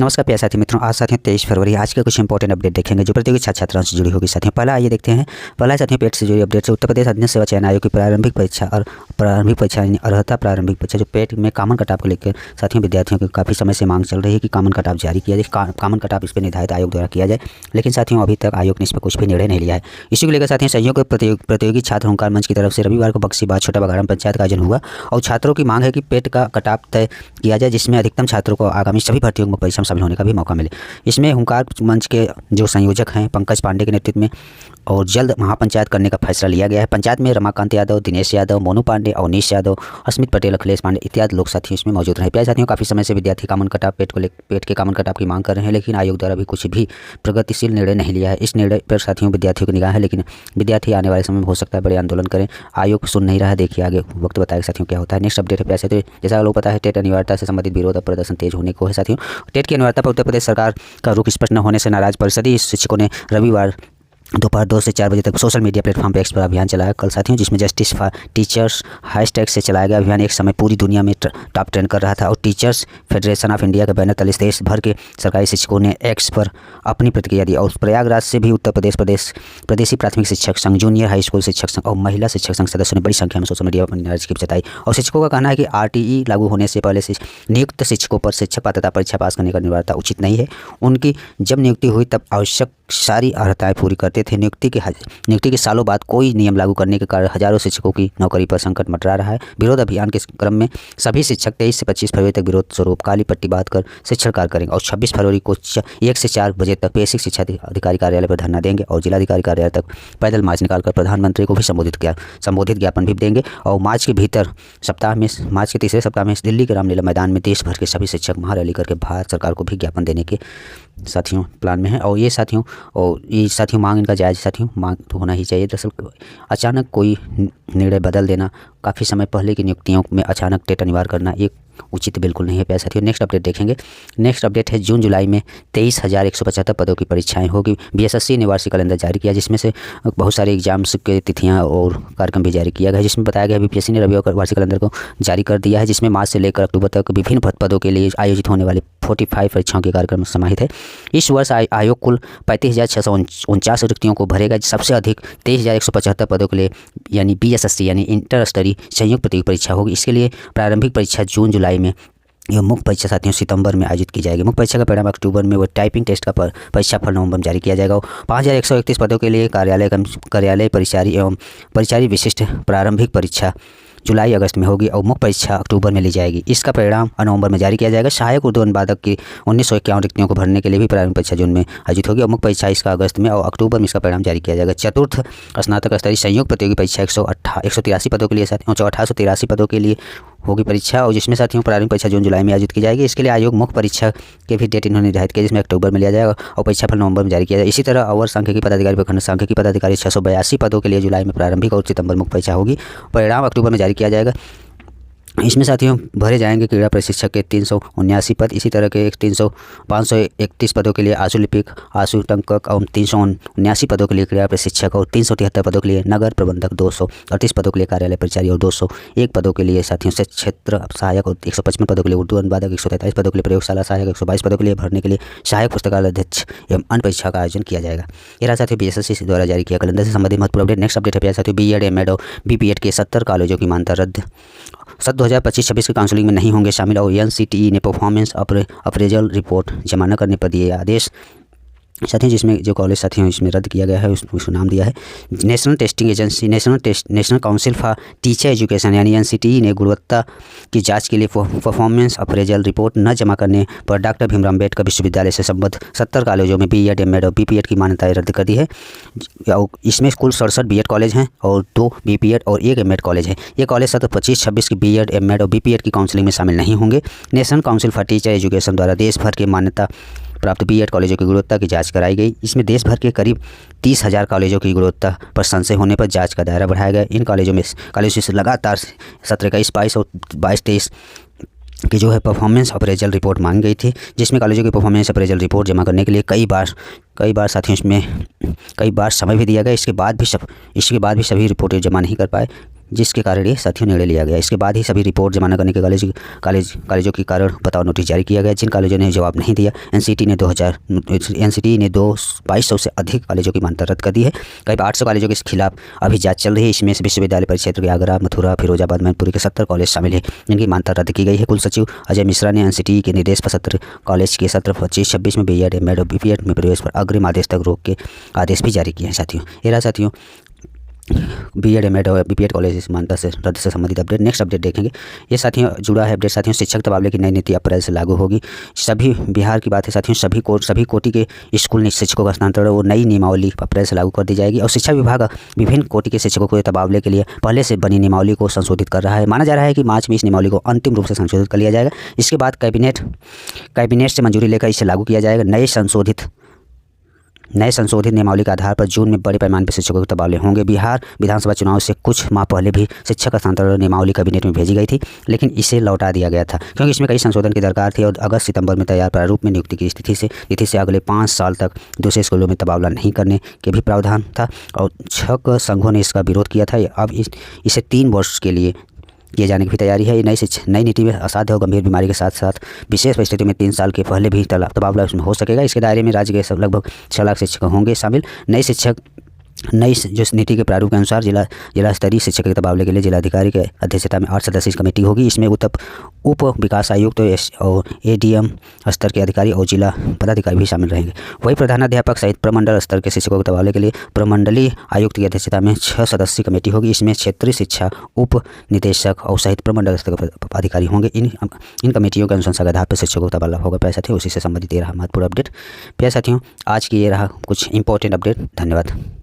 नमस्कार प्यारे साथी मित्रों, आज साथियों 23 फरवरी आज के कुछ इंपॉर्टेंट अपडेट देखेंगे जो प्रतियोगी छात्र छात्राओं से जुड़ी होगी। साथियों पहला आइए देखते हैं। पहला साथियों पेट से जुड़ी अपडेट से उत्तर प्रदेश अध्ययन सेवा चयन आयोग की प्रारंभिक परीक्षा और प्रारंभिक परीक्षा यानी अर्हता प्रारंभिक परीक्षा जो पेट में कॉमन कट ऑफ को लेकर साथियों विद्यार्थियों की काफ़ी समय से मांग चल रही है कि कॉमन कट ऑफ जारी किया जाए, कॉमन कट ऑफ इस पर निर्धारित आयोग द्वारा किया जाए। लेकिन साथियों अभी तक आयोग ने इस पर कुछ भी निर्णय नहीं लिया है। इसी को लेकर साथियों सहयोग प्रतियोगी छात्र हुंकार मंच की तरफ से रविवार को बक्सीबाग छोटा बघाड़ा पंचायत का आयोजन हुआ और छात्रों की मांग है कि पेट का कट ऑफ तय किया जाए जिसमें अधिकतम छात्रों को आगामी सभी भर्तियों में परीक्षा में शामिल होने का भी मौका मिले। इसमें हुंकार मंच के जो संयोजक हैं पंकज पांडे के नेतृत्व में और जल्द महापंचायत करने का फैसला लिया गया है। पंचायत में रमाकांत यादव, दिनेश यादव, मोनू पांडे, अवनीश यादव, अस्मित पटेल, अखिलेश पांडे इत्यादि लोग साथियों इसमें मौजूद रहे। प्यारे साथियों काफ़ी समय से विद्यार्थी कॉमन कट ऑफ पेट के कॉमन कट ऑफ की मांग कर रहे हैं, लेकिन आयोग द्वारा भी कुछ भी प्रगतिशील निर्णय नहीं लिया है। इस निर्णय पर साथियों विद्यार्थियों की निगाह है, लेकिन विद्यार्थी आने वाले समय में हो सकता है बड़े आंदोलन करें। आयोग सुन नहीं रहा है, देखिए आगे वक्त बताएगा साथियों क्या होता है। नेक्स्ट अपडेट है प्यारे साथियों, जैसा लोग पता है टेट अनिवार्यता से संबंधित विरोध और प्रदर्शन तेज होने को है। साथियों टेट की अनिवार्यता पर उत्तर प्रदेश सरकार का रुख स्पष्ट न होने से नाराज परिषदीय शिक्षकों ने रविवार दोपहर 2 से 4 बजे तक सोशल मीडिया प्लेटफॉर्म पर एक्स पर अभियान चलाया कल साथियों, जिसमें जस्टिस फॉर टीचर्स हैशटैग से चलाया गया अभियान एक समय पूरी दुनिया में टॉप ट्रेंड कर रहा था और टीचर्स फेडरेशन ऑफ इंडिया के बैनर तले देश भर के सरकारी शिक्षकों ने एक्स पर अपनी प्रतिक्रिया दी। और प्रयागराज से भी उत्तर प्रदेशी प्राथमिक शिक्षक संघ, जूनियर हाई स्कूल शिक्षक संघ और महिला शिक्षक संघ सदस्यों ने बड़ी संख्या में सोशल मीडिया पर अपनी नाराजगी जताई। और शिक्षकों का कहना है कि RTE लागू होने से पहले से नियुक्त शिक्षकों पर शिक्षक पात्रता परीक्षा पास करने का अनिवार्यता उचित नहीं है। उनकी जब नियुक्ति हुई तब आवश्यक सारी अर्हताएं पूरी करते थे। नियुक्ति के सालों बाद कोई नियम लागू करने के कारण हजारों शिक्षकों की नौकरी पर संकट मंडरा रहा है। विरोध अभियान के क्रम में सभी शिक्षक 23 से 25 फरवरी तक विरोध स्वरूप काली पट्टी बांधकर शिक्षण कार्य करेंगे और 26 फरवरी को 1 से 4 बजे तक बेसिक शिक्षा अधिकारी कार्यालय पर धरना देंगे और जिलाधिकारी कार्यालय तक पैदल मार्च निकालकर प्रधानमंत्री को भी संबोधित ज्ञापन भी देंगे। और मार्च के तीसरे सप्ताह में दिल्ली के रामलीला मैदान में देश भर के सभी शिक्षक महारैली करके भारत सरकार को भी ज्ञापन देने के साथियों प्लान में है। और ये साथियों मांग इनका जायज़ साथियों मांग तो होना ही चाहिए। दरअसल अचानक कोई निर्णय बदल देना, काफ़ी समय पहले की नियुक्तियों में अचानक टेट अनिवार्य करना एक उचित बिल्कुल नहीं है। प्यारे साथियों नेक्स्ट अपडेट देखेंगे। नेक्स्ट अपडेट है जून जुलाई में 23,175 पदों की परीक्षाएं होगी। BSSC ने वार्षिक कैलेंडर जारी किया जिसमें से बहुत सारे एग्जाम्स के तिथियां और कार्यक्रम भी जारी किया गया, जिसमें बताया गया BPSC ने रविवार वार्षिक कैलेंडर को जारी कर दिया है, जिसमें मार्च से लेकर अक्टूबर तक विभिन्न पदों के लिए आयोजित होने वाले 45 परीक्षाओं के कार्यक्रम समाहित है। इस वर्ष आयोग कुल 35,649 रिक्तियों को भरेगा। सबसे अधिक 23,175 पदों के लिए यानी BSSC यानी इंटर स्तरीय संयुक्त प्रतियोगी परीक्षा होगी। इसके लिए प्रारंभिक परीक्षा जून जुलाई में, यह मुख्य परीक्षा साथियों सितंबर में आयोजित की जाएगी। मुख्य परीक्षा का परिणाम अक्टूबर में, वो टाइपिंग टेस्ट का परीक्षा फल नवंबर में जारी किया जाएगा। 5,131 पदों के लिए कार्यालय परिचारी एवं परिचारी विशिष्ट प्रारंभिक परीक्षा जुलाई अगस्त में होगी और मुख्य परीक्षा अक्टूबर में ली जाएगी। इसका परिणाम नवंबर में जारी किया जाएगा। सहायक उर्दू अनुवादक की 1951 रिक्तियों को भरने के लिए भी प्रारंभिक परीक्षा जून में आयोजित होगी और मुख्य परीक्षा इसका अगस्त में और अक्टूबर में इसका परिणाम जारी किया जाएगा। चतुर्थ स्नातक स्तरीय संयुक्त प्रतियोगी परीक्षा 183 पदों के लिए साथियों 1883 पदों के लिए होगी परीक्षा और जिसमें साथियों प्रारंभिक परीक्षा जून जुलाई में आयोजित की जाएगी। इसके लिए आयोग मुख्य परीक्षा के भी डेट इन्होंने निर्धारित किया जिसमें अक्टूबर में लिया जाएगा और परीक्षा फल नवंबर में जारी किया जाएगा। इसी तरह अवर सांख्यिकी पदाधिकारी प्रखंड सांख्यिकी पदाधिकारी 682 पदों के लिए जुलाई में प्रारंभिक और सितंबर मुख्य परीक्षा होगी। परिणाम अक्टूबर में जारी किया जाएगा। इसमें साथियों भरे जाएंगे क्रीड़ा प्रशिक्षक के 379 पद, इसी तरह के 531 पदों के लिए आशु लिपिक, आशु टंकक और 379 पदों के लिए क्रीड़ा प्रशिक्षक और 373 पदों के लिए नगर प्रबंधक, 238 पदों के लिए कार्यालय परिचारी और 201 पदों के लिए साथियों से क्षेत्र सहायक और 155 पदों के लिए उर्दू अनुवादक, 143 पदों के लिए प्रयोगशाला सहायक, 122 पदों के लिए भरने के लिए सहायक पुस्तकालय अध्यक्ष एवं अन्य परीक्षा का आयोजन किया जाएगा। ये रहा साथियों BSSC द्वारा जारी किया कैलेंडर से संबंधित महत्वपूर्ण अपडेट। नेक्स्ट अपडेट है साथियों BEd, MAd और BPEd के 70 कॉलेजों की मान्यता रद्द। 2025-26 की काउंसलिंग में नहीं होंगे शामिल और NCTE ने परफॉर्मेंस अप्रेजल रिपोर्ट जमा न करने पर दिए आदेश साथियों, जिसमें जो कॉलेज साथियों इसमें रद्द किया गया है उसको नाम दिया है national testing agency, national council for teacher education यानी NCTE ने गुणवत्ता की जांच के लिए परफॉर्मेंस अप्रेजल रिपोर्ट न जमा करने पर डॉक्टर भीमराव अम्बेडकर विश्वविद्यालय से संबद्ध 70 कॉलेजों में BEd, MAd और BPEd की मान्यताएं रद्द कर दी है। इसमें कुल 67 BEd कॉलेज हैं और 2 BPEd और 1 MAd कॉलेज है। ये कॉलेज सत्र 25-26 की BEd, MAd और BPEd की काउंसलिंग में शामिल नहीं होंगे। National council for teacher education द्वारा देश भर के मान्यता प्राप्त BEd कॉलेजों की गुणवत्ता की जांच कराई गई। इसमें देश भर के करीब 30,000 कॉलेजों की गुणवत्ता पर संशय होने पर जांच का दायरा बढ़ाया गया। इन कॉलेजों से लगातार सत्र 21-22 और 22-23 की जो है परफॉर्मेंस अप्रेजल रिपोर्ट मांगी गई थी, जिसमें कॉलेजों की परफॉर्मेंस अप्रेजल रिपोर्ट जमा करने के लिए कई बार साथियों इसमें कई बार समय भी दिया गया। इसके बाद भी सभी रिपोर्टें जमा नहीं कर पाए। जिसके कारण ये साथियों निर्णय लिया गया। इसके बाद ही सभी रिपोर्ट जमा करने के कॉलेजों के कारण बताओ नोटिस जारी किया गया। जिन कॉलेजों ने जवाब नहीं दिया, एनसीटी ने 2200 से अधिक कॉलेजों की मान्यता रद्द कर दी है। करीब 800 कॉलेजों के खिलाफ अभी जांच चल रही है। इसमें से विश्वविद्यालय परिक्षेत्र के आगरा, मथुरा, फिरोजाबाद, मैनपुरी के 70 कॉलेज शामिल है जिनकी मान्यता रद्द की गई है। कुल सचिव अजय मिश्रा ने एनसीटी के निर्देश पर 17 कॉलेज के सत्र 25-26 में बीएड, एमएड और बीपीएड में प्रवेश पर अग्रिम आदेश तक रोक के आदेश भी जारी किए हैं। साथियों ये रहा साथियों बीएड, एमएड और बीपीएड कॉलेज मान्यता से रद्द से संबंधित अपडेट। नेक्स्ट अपडेट देखेंगे। ये साथियों जुड़ा है अपडेट साथियों, शिक्षक तबादले की नई नीति अप्रैल से लागू होगी। सभी बिहार की बात है साथियों, सभी कोटि के स्कूल शिक्षकों का स्थानांतरण वो नई नियमावली अप्रैल से लागू कर दी जाएगी। और शिक्षा विभाग विभिन्न कोटि के शिक्षकों के तबादले के लिए पहले से बनी नियमावली को संशोधित कर रहा है। माना जा रहा है कि मार्च में इस नियमावली को अंतिम रूप से संशोधित कर लिया जाएगा। इसके बाद कैबिनेट से मंजूरी लेकर इसे लागू किया जाएगा। नए संशोधित नियमावली के आधार पर जून में बड़े पैमाने पर शिक्षकों के तबादले होंगे। बिहार विधानसभा चुनाव से कुछ माह पहले भी शिक्षक स्थानांतरण नियमावली कैबिनेट में भेजी गई थी, लेकिन इसे लौटा दिया गया था क्योंकि इसमें कई संशोधन की दरकार थी और अगस्त-सितंबर में तैयार प्रारूप में नियुक्ति की तिथि से अगले 5 साल तक दूसरे स्कूलों में तबादला नहीं करने के भी प्रावधान था और 6 संघों ने इसका विरोध किया था। अब इसे 3 वर्ष के लिए किए जाने की भी तैयारी है। ये नई नीति में असाध्य और गंभीर बीमारी के साथ साथ विशेष परिस्थिति में 3 साल के पहले भी तबादला उसमें हो सकेगा। इसके दायरे में राज्य के लगभग 6 लाख शिक्षक होंगे शामिल। नई जो नीति के प्रारूप के अनुसार जिला स्तरीय शिक्षक के तबादले के लिए जिलाधिकारी के अध्यक्षता में 8 सदस्यीय कमेटी होगी। इसमें उप विकास आयुक्त और एडीएम स्तर के अधिकारी और जिला पदाधिकारी भी शामिल रहेंगे। वही प्रधानाध्यापक सहित प्रमंडल स्तर के शिक्षकों के तबादले के लिए प्रमंडलीय आयुक्त की अध्यक्षता में 6 सदस्यीय कमेटी होगी। इसमें क्षेत्रीय शिक्षा उप निदेशक और सहित प्रमंडल स्तर के अधिकारी होंगे। इन कमेटियों के अनुशंसा के आधार पर शिक्षकों का तबादला होगा। प्यारे साथियों, उसी से संबंधित ये रहा महत्वपूर्ण अपडेट। प्यारे साथियों, आज की ये रहा कुछ इंपॉर्टेंट अपडेट। धन्यवाद।